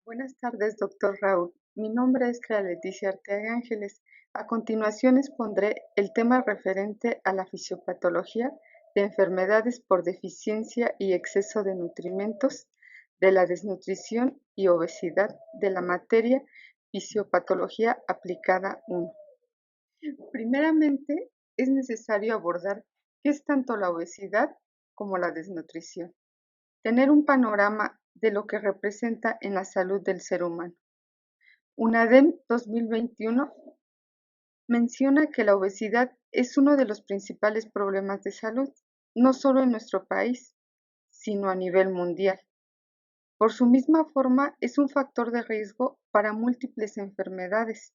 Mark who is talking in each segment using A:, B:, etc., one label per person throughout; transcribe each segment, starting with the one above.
A: Buenas tardes, doctor Raúl. Mi nombre es Clara Leticia Arteaga Ángeles. A continuación expondré el tema referente a la fisiopatología de enfermedades por deficiencia y exceso de nutrimentos, de la desnutrición y obesidad, de la materia Fisiopatología aplicada 1. Primeramente, es necesario abordar qué es tanto la obesidad como la desnutrición. Tener un panorama de lo que representa en la salud del ser humano. UNADEM 2021 menciona que la obesidad es uno de los principales problemas de salud, no solo en nuestro país, sino a nivel mundial. Por su misma forma, es un factor de riesgo para múltiples enfermedades,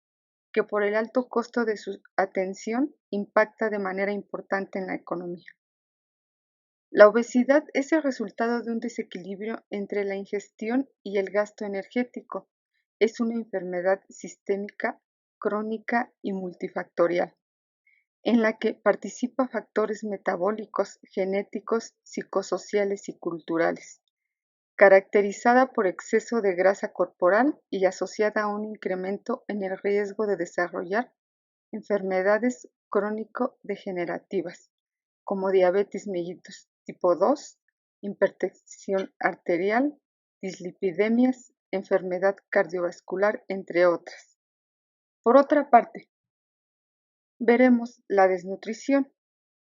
A: que por el alto costo de su atención impacta de manera importante en la economía. La obesidad es el resultado de un desequilibrio entre la ingestión y el gasto energético. Es una enfermedad sistémica, crónica y multifactorial, en la que participan factores metabólicos, genéticos, psicosociales y culturales, caracterizada por exceso de grasa corporal y asociada a un incremento en el riesgo de desarrollar enfermedades crónico-degenerativas, como diabetes mellitus tipo 2, hipertensión arterial, dislipidemias, enfermedad cardiovascular, entre otras. Por otra parte, veremos la desnutrición.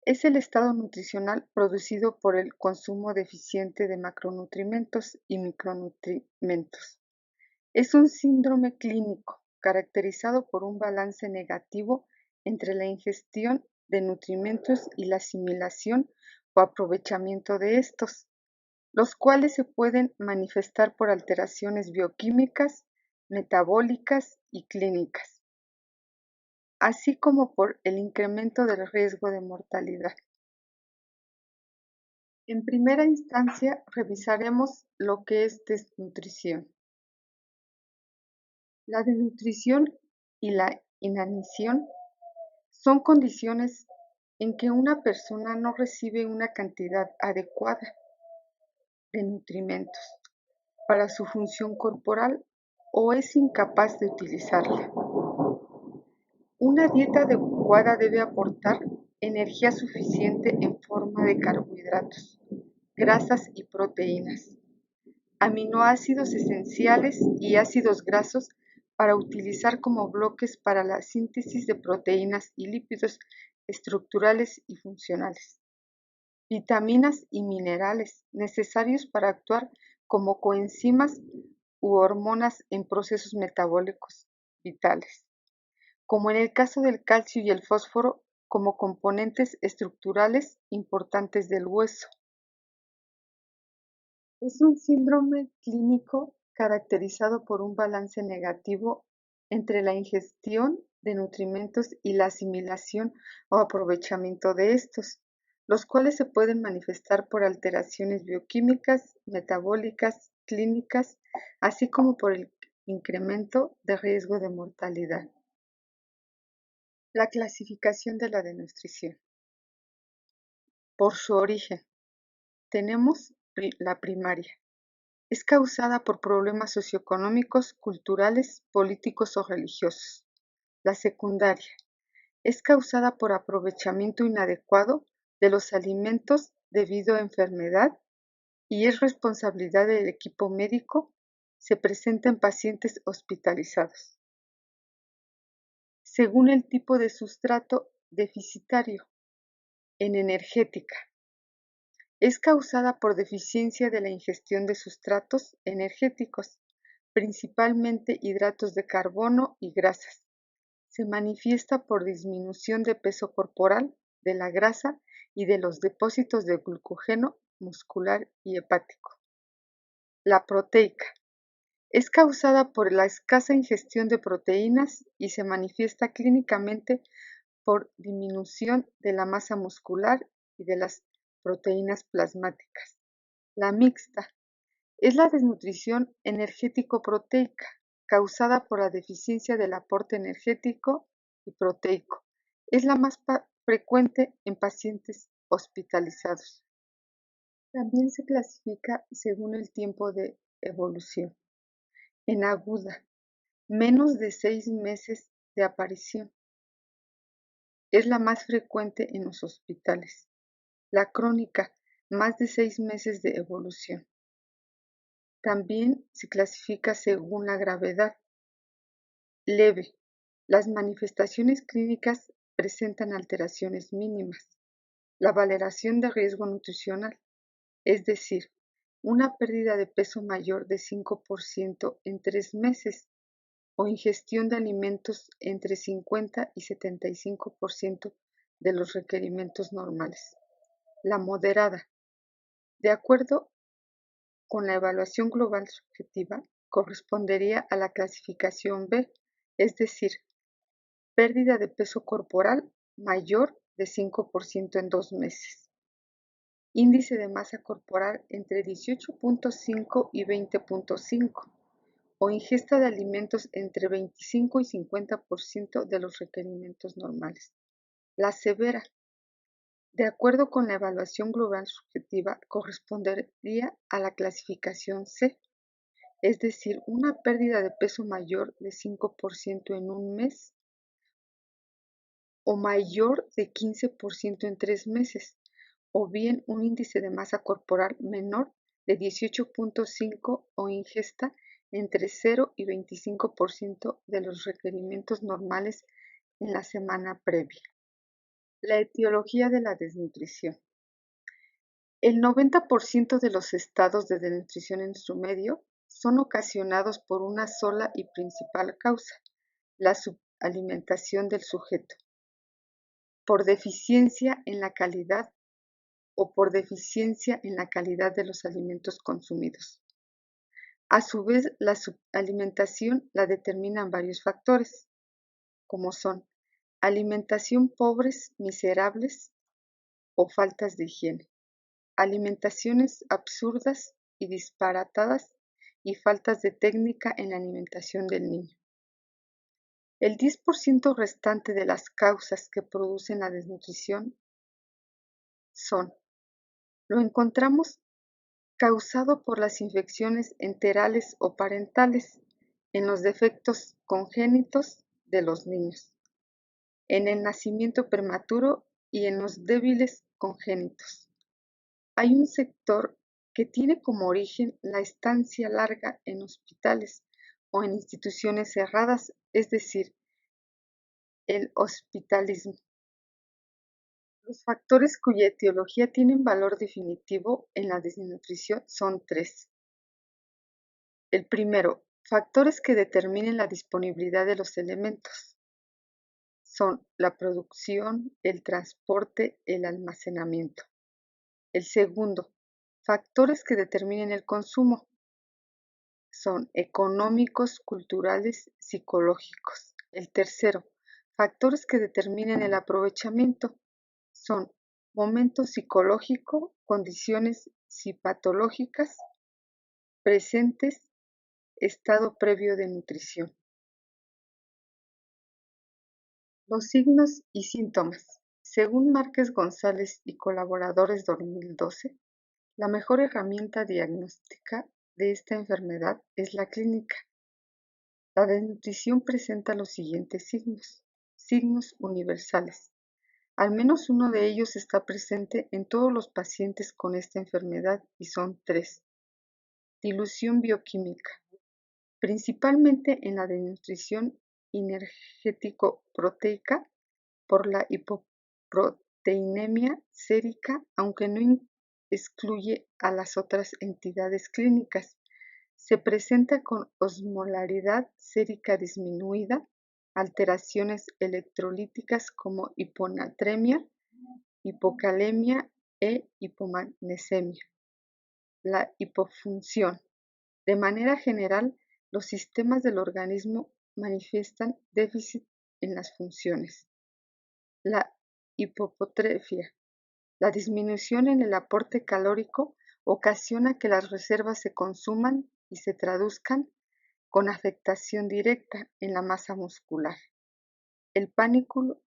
A: Es el estado nutricional producido por el consumo deficiente de macronutrientes y micronutrientes. Es un síndrome clínico caracterizado por un balance negativo entre la ingestión de nutrimentos y la asimilación o aprovechamiento de estos, los cuales se pueden manifestar por alteraciones bioquímicas, metabólicas y clínicas, así como por el incremento del riesgo de mortalidad. En primera instancia, revisaremos lo que es desnutrición. La desnutrición y la inanición son condiciones en que una persona no recibe una cantidad adecuada de nutrimentos para su función corporal o es incapaz de utilizarla. Una dieta adecuada debe aportar energía suficiente en forma de carbohidratos, grasas y proteínas, aminoácidos esenciales y ácidos grasos para utilizar como bloques para la síntesis de proteínas y lípidos estructurales y funcionales, vitaminas y minerales necesarios para actuar como coenzimas u hormonas en procesos metabólicos vitales, como en el caso del calcio y el fósforo como componentes estructurales importantes del hueso. Es un síndrome clínico caracterizado por un balance negativo entre la ingestión de nutrimentos y la asimilación o aprovechamiento de estos, los cuales se pueden manifestar por alteraciones bioquímicas, metabólicas, clínicas, así como por el incremento de riesgo de mortalidad. La clasificación de la desnutrición. Por su origen, tenemos la primaria. Es causada por problemas socioeconómicos, culturales, políticos o religiosos. La secundaria es causada por aprovechamiento inadecuado de los alimentos debido a enfermedad y es responsabilidad del equipo médico. Se presenta en pacientes hospitalizados. Según el tipo de sustrato deficitario, en energética. Es causada por deficiencia de la ingestión de sustratos energéticos, principalmente hidratos de carbono y grasas. Se manifiesta por disminución de peso corporal, de la grasa y de los depósitos de glucógeno muscular y hepático. La proteica es causada por la escasa ingestión de proteínas y se manifiesta clínicamente por disminución de la masa muscular y de las proteínas plasmáticas. La mixta es la desnutrición energético-proteica causada por la deficiencia del aporte energético y proteico. Es la más frecuente en pacientes hospitalizados. También se clasifica según el tiempo de evolución. En aguda, menos de 6 meses de aparición. Es la más frecuente en los hospitales. La crónica, más de 6 meses de evolución. También se clasifica según la gravedad. Leve. Las manifestaciones clínicas presentan alteraciones mínimas. La valoración de riesgo nutricional, es decir, una pérdida de peso mayor de 5% en 3 meses o ingestión de alimentos entre 50 y 75% de los requerimientos normales. La moderada, de acuerdo con la evaluación global subjetiva, correspondería a la clasificación B, es decir, pérdida de peso corporal mayor de 5% en 2 meses. Índice de masa corporal entre 18.5 y 20.5 o ingesta de alimentos entre 25 y 50% de los requerimientos normales. La severa, de acuerdo con la evaluación global subjetiva, correspondería a la clasificación C, es decir, una pérdida de peso mayor de 5% en un mes o mayor de 15% en 3 meses, o bien un índice de masa corporal menor de 18.5 o ingesta entre 0 y 25% de los requerimientos normales en la semana previa. La etiología de la desnutrición. El 90% de los estados de desnutrición en su medio son ocasionados por una sola y principal causa, la subalimentación del sujeto, por deficiencia en la calidad o por deficiencia en la calidad de los alimentos consumidos. A su vez, la subalimentación la determinan varios factores, como son alimentación pobres, miserables o faltas de higiene, alimentaciones absurdas y disparatadas y faltas de técnica en la alimentación del niño. El 10% restante de las causas que producen la desnutrición son: lo encontramos causado por las infecciones enterales o parentales, en los defectos congénitos de los niños, en el nacimiento prematuro y en los débiles congénitos. Hay un sector que tiene como origen la estancia larga en hospitales o en instituciones cerradas, es decir, el hospitalismo. Los factores cuya etiología tienen valor definitivo en la desnutrición son 3. El primero, factores que determinen la disponibilidad de los elementos. Son la producción, el transporte, el almacenamiento. El segundo, factores que determinen el consumo. Son económicos, culturales, psicológicos. El tercero, factores que determinen el aprovechamiento. Son momento psicológico, condiciones psicopatológicas presentes, estado previo de nutrición. Los signos y síntomas. Según Márquez González y colaboradores 2012, la mejor herramienta diagnóstica de esta enfermedad es la clínica. La desnutrición presenta los siguientes signos universales. Al menos uno de ellos está presente en todos los pacientes con esta enfermedad y son 3. Dilución bioquímica, principalmente en la desnutrición energético-proteica por la hipoproteinemia sérica, aunque no excluye a las otras entidades clínicas. Se presenta con osmolaridad sérica disminuida, alteraciones electrolíticas como hiponatremia, hipocalemia e hipomagnesemia. La hipofunción. De manera general, los sistemas del organismo manifiestan déficit en las funciones. La hipotrofia. La disminución en el aporte calórico ocasiona que las reservas se consuman y se traduzcan con afectación directa en la masa muscular. El pánico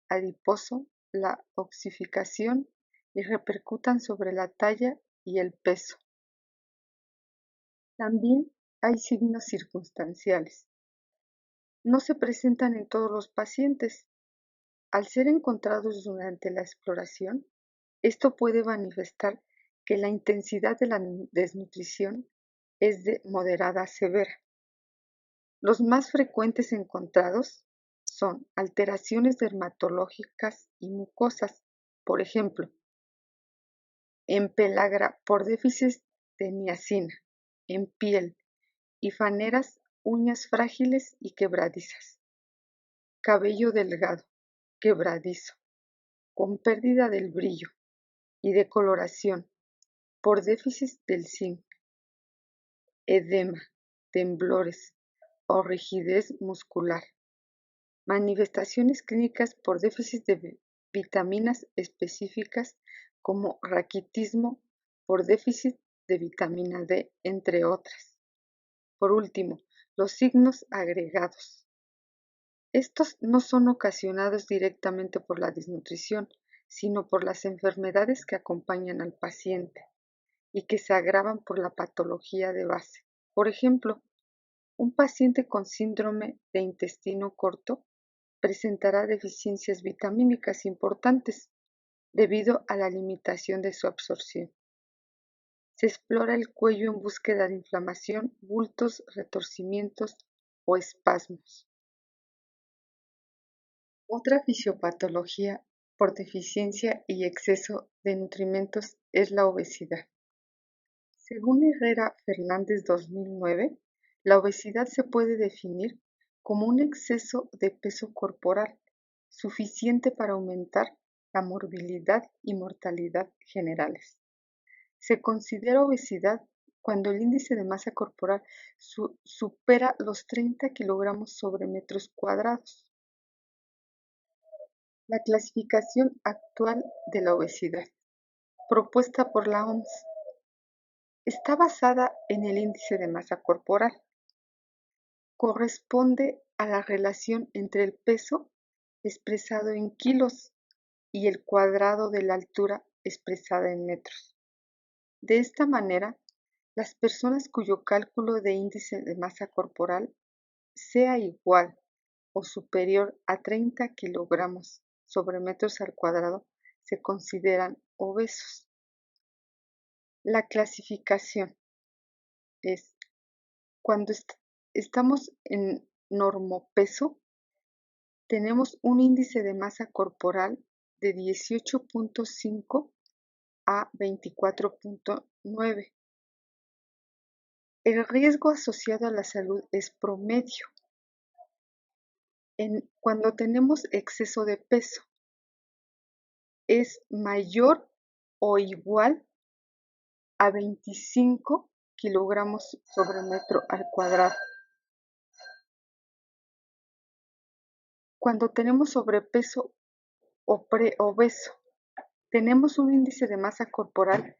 A: adiposo, la oxificación y repercutan sobre la talla y el peso. También hay signos circunstanciales. No se presentan en todos los pacientes. Al ser encontrados durante la exploración, esto puede manifestar que la intensidad de la desnutrición es de moderada a severa. Los más frecuentes encontrados son alteraciones dermatológicas y mucosas, por ejemplo, en pelagra por déficit de niacina, en piel y faneras, uñas frágiles y quebradizas, cabello delgado, quebradizo, con pérdida del brillo y de coloración por déficit del zinc, edema, temblores o rigidez muscular, manifestaciones clínicas por déficit de vitaminas específicas como raquitismo por déficit de vitamina D, entre otras. Por último, los signos agregados. Estos no son ocasionados directamente por la desnutrición, sino por las enfermedades que acompañan al paciente y que se agravan por la patología de base. Por ejemplo, un paciente con síndrome de intestino corto presentará deficiencias vitamínicas importantes debido a la limitación de su absorción. Se explora el cuello en búsqueda de inflamación, bultos, retorcimientos o espasmos. Otra fisiopatología por deficiencia y exceso de nutrimentos es la obesidad. Según Herrera Fernández 2009, la obesidad se puede definir como un exceso de peso corporal suficiente para aumentar la morbilidad y mortalidad generales. Se considera obesidad cuando el índice de masa corporal supera los 30 kilogramos sobre metros cuadrados. La clasificación actual de la obesidad, propuesta por la OMS, está basada en el índice de masa corporal. Corresponde a la relación entre el peso expresado en kilos y el cuadrado de la altura expresada en metros. De esta manera, las personas cuyo cálculo de índice de masa corporal sea igual o superior a 30 kilogramos sobre metros al cuadrado se consideran obesos. La clasificación es cuando estamos en normopeso, tenemos un índice de masa corporal de 18.5 a 24.9. El riesgo asociado a la salud es promedio. Cuando tenemos exceso de peso, es mayor o igual a 25 kilogramos sobre metro al cuadrado. Cuando tenemos sobrepeso o preobeso, tenemos un índice de masa corporal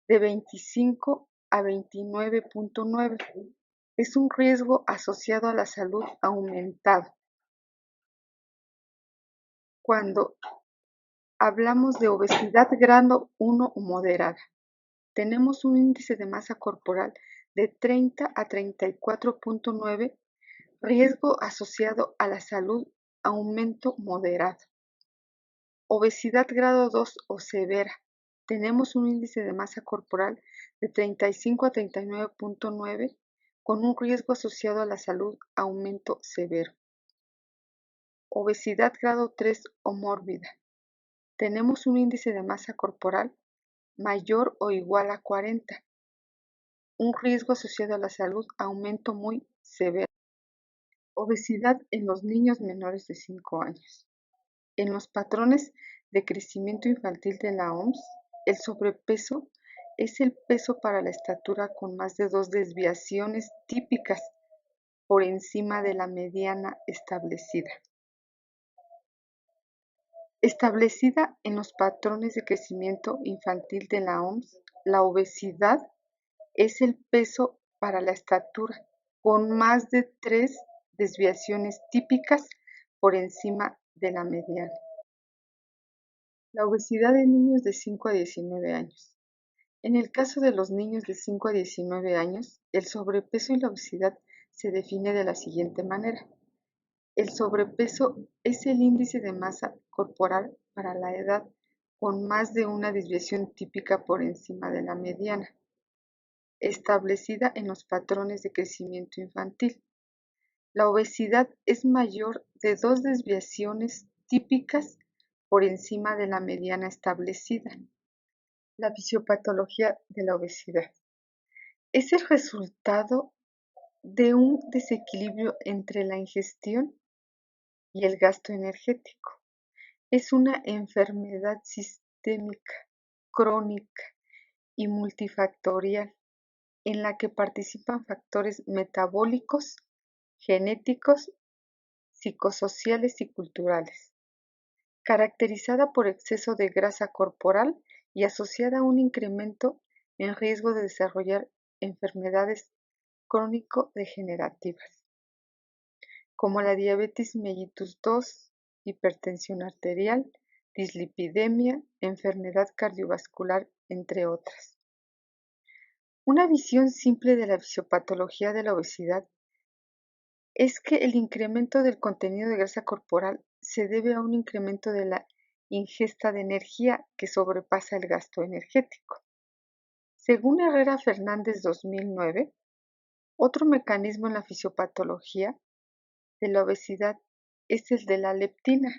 A: de 25 a 29.9. Es un riesgo asociado a la salud aumentado. Cuando hablamos de obesidad grado 1 o moderada, tenemos un índice de masa corporal de 30 a 34.9, riesgo asociado a la salud aumento moderado. Obesidad grado 2 o severa, tenemos un índice de masa corporal de 35 a 39.9 con un riesgo asociado a la salud aumento severo. Obesidad grado 3 o mórbida, tenemos un índice de masa corporal mayor o igual a 40, un riesgo asociado a la salud aumento muy severo. Obesidad en los niños menores de 5 años. En los patrones de crecimiento infantil de la OMS, el sobrepeso es el peso para la estatura con más de 2 desviaciones típicas por encima de la mediana establecida. Establecida en los patrones de crecimiento infantil de la OMS, la obesidad es el peso para la estatura con más de 3 desviaciones típicas por encima de la mediana. La obesidad en niños de 5 a 19 años. En el caso de los niños de 5 a 19 años, el sobrepeso y la obesidad se define de la siguiente manera. El sobrepeso es el índice de masa corporal para la edad con más de una desviación típica por encima de la mediana, establecida en los patrones de crecimiento infantil. La obesidad es mayor de 2 desviaciones típicas por encima de la mediana establecida. La fisiopatología de la obesidad es el resultado de un desequilibrio entre la ingestión y el gasto energético. Es una enfermedad sistémica, crónica y multifactorial en la que participan factores metabólicos, genéticos, psicosociales y culturales, caracterizada por exceso de grasa corporal y asociada a un incremento en riesgo de desarrollar enfermedades crónico-degenerativas, como la diabetes mellitus 2, hipertensión arterial, dislipidemia, enfermedad cardiovascular, entre otras. Una visión simple de la fisiopatología de la obesidad es que el incremento del contenido de grasa corporal se debe a un incremento de la ingesta de energía que sobrepasa el gasto energético. Según Herrera Fernández 2009, otro mecanismo en la fisiopatología de la obesidad es el de la leptina.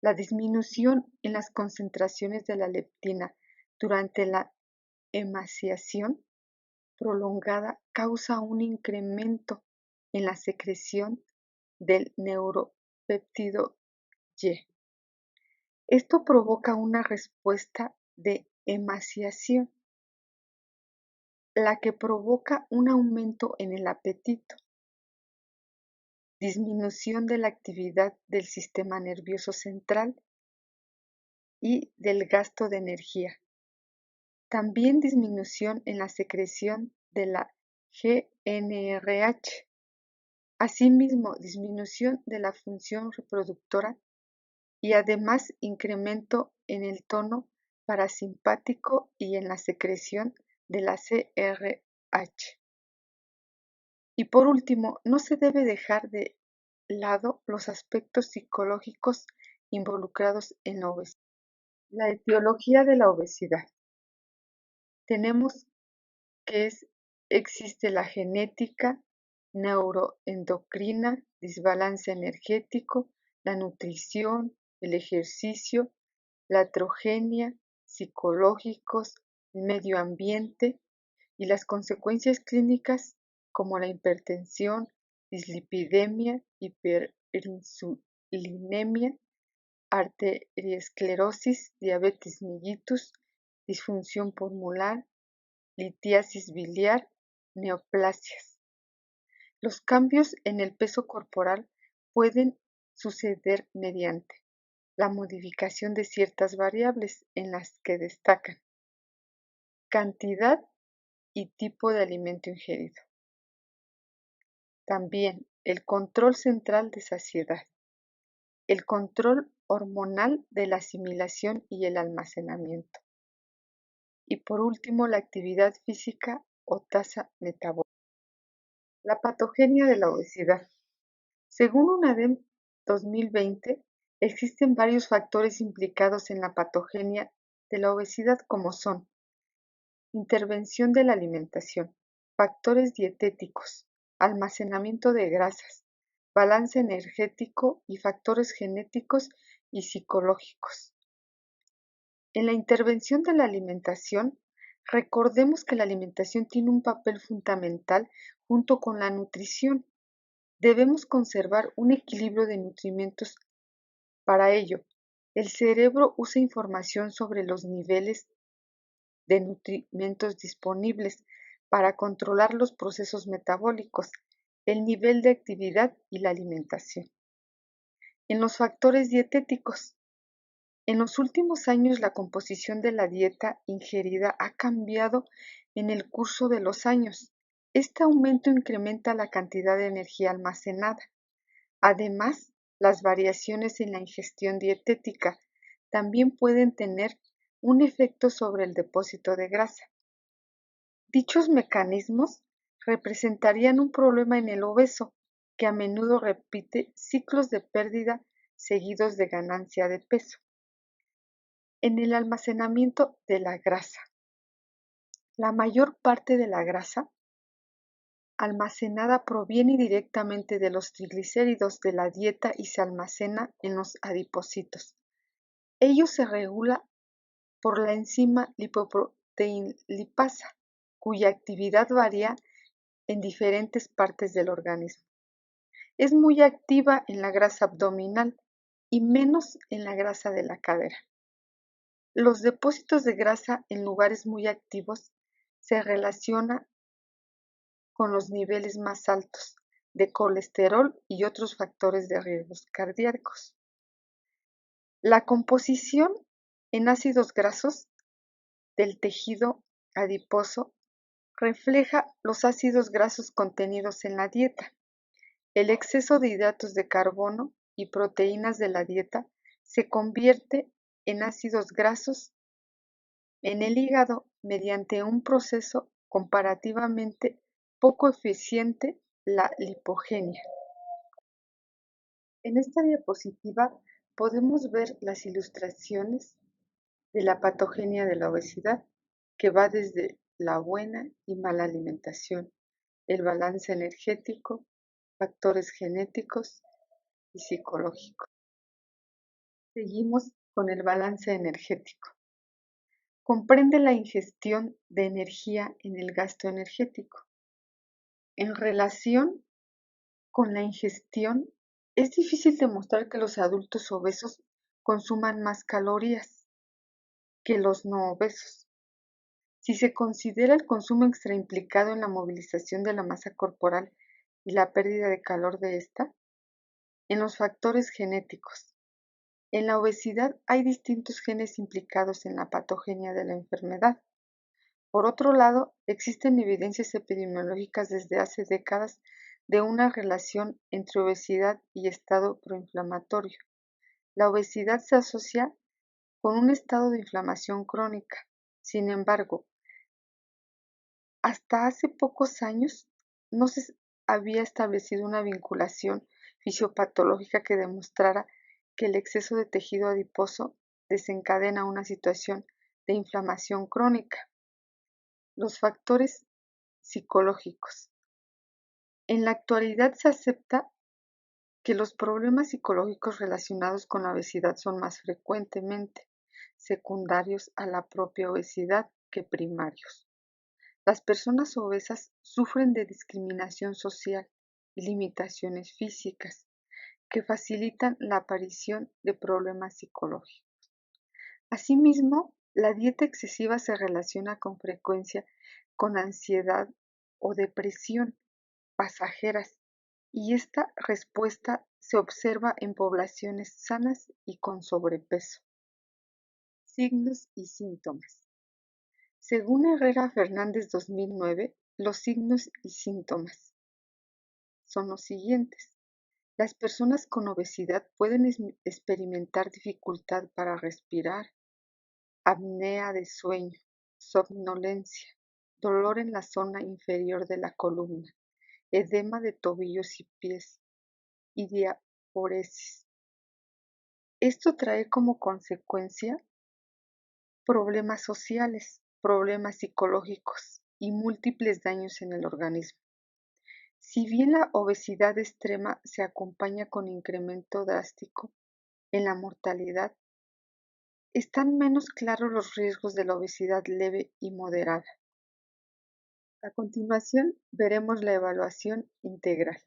A: La disminución en las concentraciones de la leptina durante la emaciación prolongada causa un incremento en la secreción del neuropéptido Y. Esto provoca una respuesta de emaciación, la que provoca un aumento en el apetito, disminución de la actividad del sistema nervioso central y del gasto de energía. También disminución en la secreción de la GnRH. Asimismo, disminución de la función reproductora y además incremento en el tono parasimpático y en la secreción de la CRH. Y por último, no se debe dejar de lado los aspectos psicológicos involucrados en la obesidad. La etiología de la obesidad. Tenemos que existe la genética, neuroendocrina, desbalance energético, la nutrición, el ejercicio, la atrogenia, psicológicos, el medio ambiente y las consecuencias clínicas como la hipertensión, dislipidemia, hiperinsulinemia, arteriesclerosis, diabetes mellitus, disfunción pulmonar, litiasis biliar, neoplasias. Los cambios en el peso corporal pueden suceder mediante la modificación de ciertas variables en las que destacan cantidad y tipo de alimento ingerido. También el control central de saciedad, el control hormonal de la asimilación y el almacenamiento. Y por último, la actividad física o tasa metabólica. La patogenia de la obesidad. Según UNADEM 2020, existen varios factores implicados en la patogenia de la obesidad como son intervención de la alimentación, factores dietéticos, almacenamiento de grasas, balance energético y factores genéticos y psicológicos. En la intervención de la alimentación, recordemos que la alimentación tiene un papel fundamental junto con la nutrición. Debemos conservar un equilibrio de nutrimentos. Para ello, el cerebro usa información sobre los niveles de nutrimentos disponibles para controlar los procesos metabólicos, el nivel de actividad y la alimentación. En los factores dietéticos, en los últimos años la composición de la dieta ingerida ha cambiado en el curso de los años. Este aumento incrementa la cantidad de energía almacenada. Además, las variaciones en la ingestión dietética también pueden tener un efecto sobre el depósito de grasa. Dichos mecanismos representarían un problema en el obeso, que a menudo repite ciclos de pérdida seguidos de ganancia de peso. En el almacenamiento de la grasa. La mayor parte de la grasa almacenada proviene directamente de los triglicéridos de la dieta y se almacena en los adipocitos. Ello se regula por la enzima lipoproteinlipasa, cuya actividad varía en diferentes partes del organismo. Es muy activa en la grasa abdominal y menos en la grasa de la cadera. Los depósitos de grasa en lugares muy activos se relacionan con los niveles más altos de colesterol y otros factores de riesgos cardíacos. La composición en ácidos grasos del tejido adiposo refleja los ácidos grasos contenidos en la dieta. El exceso de hidratos de carbono y proteínas de la dieta se convierte en ácidos grasos en el hígado mediante un proceso comparativamente poco eficiente, la lipogenia. En esta diapositiva podemos ver las ilustraciones de la patogenia de la obesidad, que va desde la buena y mala alimentación, el balance energético, factores genéticos y psicológicos. Seguimos con el balance energético. Comprende la ingestión de energía en el gasto energético. En relación con la ingestión, es difícil demostrar que los adultos obesos consuman más calorías que los no obesos. Si se considera el consumo extra implicado en la movilización de la masa corporal y la pérdida de calor de esta, en los factores genéticos. En la obesidad hay distintos genes implicados en la patogenia de la enfermedad. Por otro lado, existen evidencias epidemiológicas desde hace décadas de una relación entre obesidad y estado proinflamatorio. La obesidad se asocia con un estado de inflamación crónica. Sin embargo, hasta hace pocos años no se había establecido una vinculación fisiopatológica que demostrara que el exceso de tejido adiposo desencadena una situación de inflamación crónica. Los factores psicológicos. En la actualidad se acepta que los problemas psicológicos relacionados con la obesidad son más frecuentemente secundarios a la propia obesidad que primarios. Las personas obesas sufren de discriminación social y limitaciones físicas que facilitan la aparición de problemas psicológicos. Asimismo, la dieta excesiva se relaciona con frecuencia con ansiedad o depresión pasajeras y esta respuesta se observa en poblaciones sanas y con sobrepeso. Signos y síntomas. Según Herrera Fernández 2009, los signos y síntomas son los siguientes. Las personas con obesidad pueden experimentar dificultad para respirar, apnea de sueño, somnolencia, dolor en la zona inferior de la columna, edema de tobillos y pies y diaporesis. Esto trae como consecuencia problemas sociales, problemas psicológicos y múltiples daños en el organismo. Si bien la obesidad extrema se acompaña con incremento drástico en la mortalidad, están menos claros los riesgos de la obesidad leve y moderada. A continuación veremos la evaluación integral.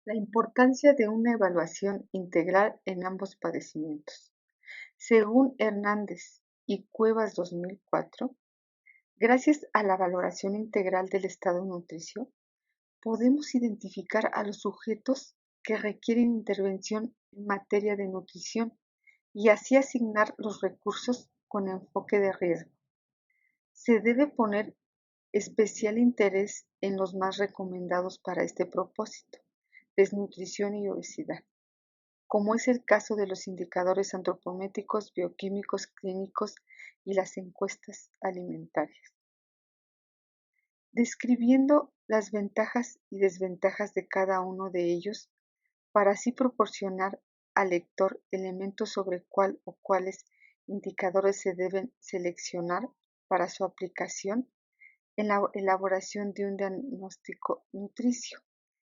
A: La importancia de una evaluación integral en ambos padecimientos. Según Hernández y Cuevas 2004, gracias a la valoración integral del estado nutricio, podemos identificar a los sujetos que requieren intervención en materia de nutrición y así asignar los recursos con enfoque de riesgo. Se debe poner especial interés en los más recomendados para este propósito: desnutrición y obesidad. como es el caso de los indicadores antropométricos, bioquímicos, clínicos y las encuestas alimentarias, describiendo las ventajas y desventajas de cada uno de ellos para así proporcionar al lector elementos sobre cuál o cuáles indicadores se deben seleccionar para su aplicación en la elaboración de un diagnóstico nutricio,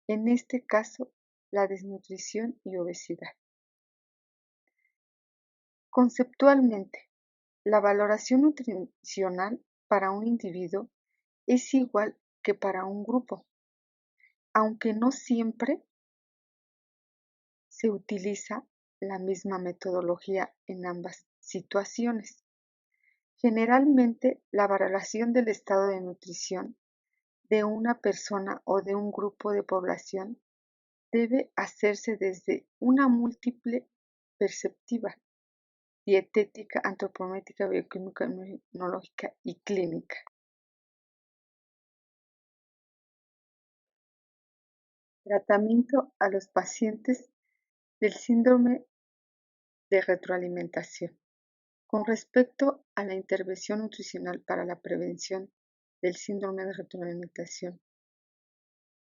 A: en este caso la desnutrición y obesidad. Conceptualmente, la valoración nutricional para un individuo es igual que para un grupo, aunque no siempre se utiliza la misma metodología en ambas situaciones. Generalmente, la valoración del estado de nutrición de una persona o de un grupo de población debe hacerse desde una múltiple perspectiva: dietética, antropométrica, bioquímica, inmunológica y clínica. Tratamiento a los pacientes del síndrome de retroalimentación. Con respecto a la intervención nutricional para la prevención del síndrome de retroalimentación,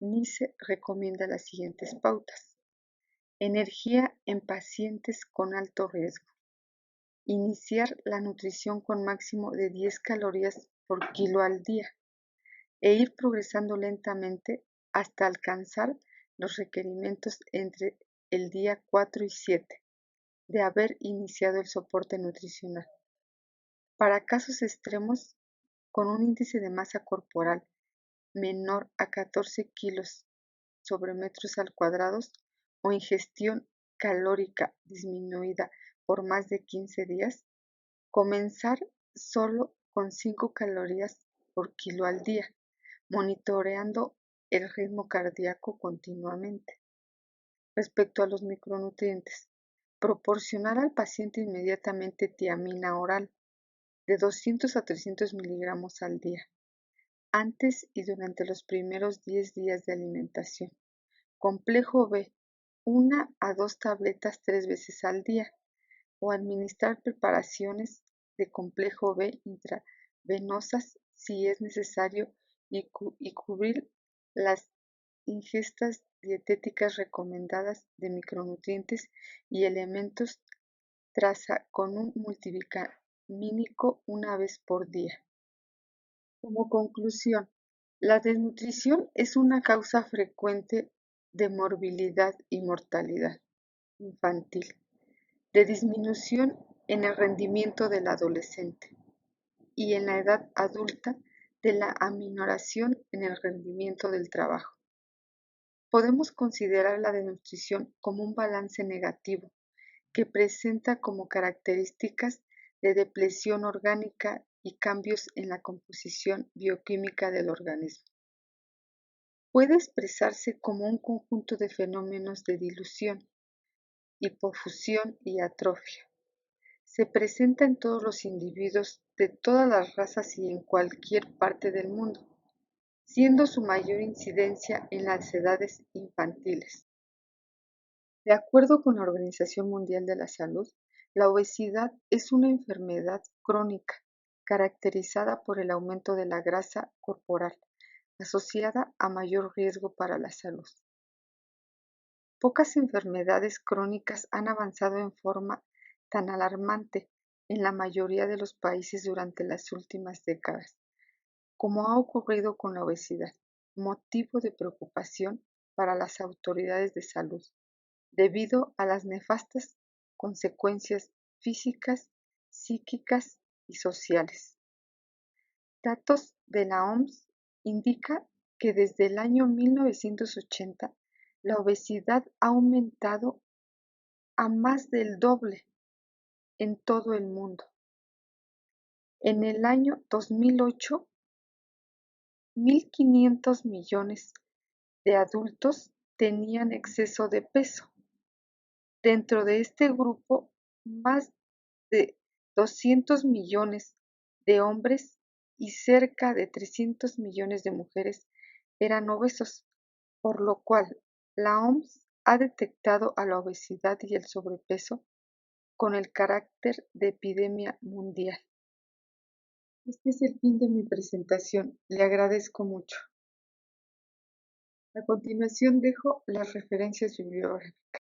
A: NICE recomienda las siguientes pautas. Energía en pacientes con alto riesgo. Iniciar la nutrición con máximo de 10 calorías por kilo al día e ir progresando lentamente hasta alcanzar los requerimientos entre el día 4 y 7 de haber iniciado el soporte nutricional. Para casos extremos, con un índice de masa corporal menor a 14 kilos sobre metros al cuadrados o ingestión calórica disminuida por más de 15 días, comenzar solo con 5 calorías por kilo al día, monitoreando el ritmo cardíaco continuamente. Respecto a los micronutrientes, proporcionar al paciente inmediatamente tiamina oral de 200 a 300 miligramos al día, antes y durante los primeros 10 días de alimentación. Complejo B, 1 a 2 tabletas 3 veces al día, o administrar preparaciones de complejo B intravenosas si es necesario y cubrir las ingestas dietéticas recomendadas de micronutrientes y elementos traza con un multivitamínico una vez por día. Como conclusión, la desnutrición es una causa frecuente de morbilidad y mortalidad infantil, de disminución en el rendimiento del adolescente y en la edad adulta de la aminoración en el rendimiento del trabajo. Podemos considerar la desnutrición como un balance negativo que presenta como características de depleción orgánica y cambios en la composición bioquímica del organismo. Puede expresarse como un conjunto de fenómenos de dilución, hipofusión y atrofia. Se presenta en todos los individuos de todas las razas y en cualquier parte del mundo, siendo su mayor incidencia en las edades infantiles. De acuerdo con la Organización Mundial de la Salud, la obesidad es una enfermedad crónica caracterizada por el aumento de la grasa corporal, asociada a mayor riesgo para la salud. Pocas enfermedades crónicas han avanzado en forma tan alarmante en la mayoría de los países durante las últimas décadas, como ha ocurrido con la obesidad, motivo de preocupación para las autoridades de salud, debido a las nefastas consecuencias físicas, psíquicas y sociales. Datos de la OMS indican que desde el año 1980 la obesidad ha aumentado a más del doble en todo el mundo. En el año 2008, 1.500 millones de adultos tenían exceso de peso. Dentro de este grupo, más de 200 millones de hombres y cerca de 300 millones de mujeres eran obesos, por lo cual la OMS ha detectado a la obesidad y el sobrepeso con el carácter de epidemia mundial. Este es el fin de mi presentación. Le agradezco mucho. A continuación dejo las referencias bibliográficas.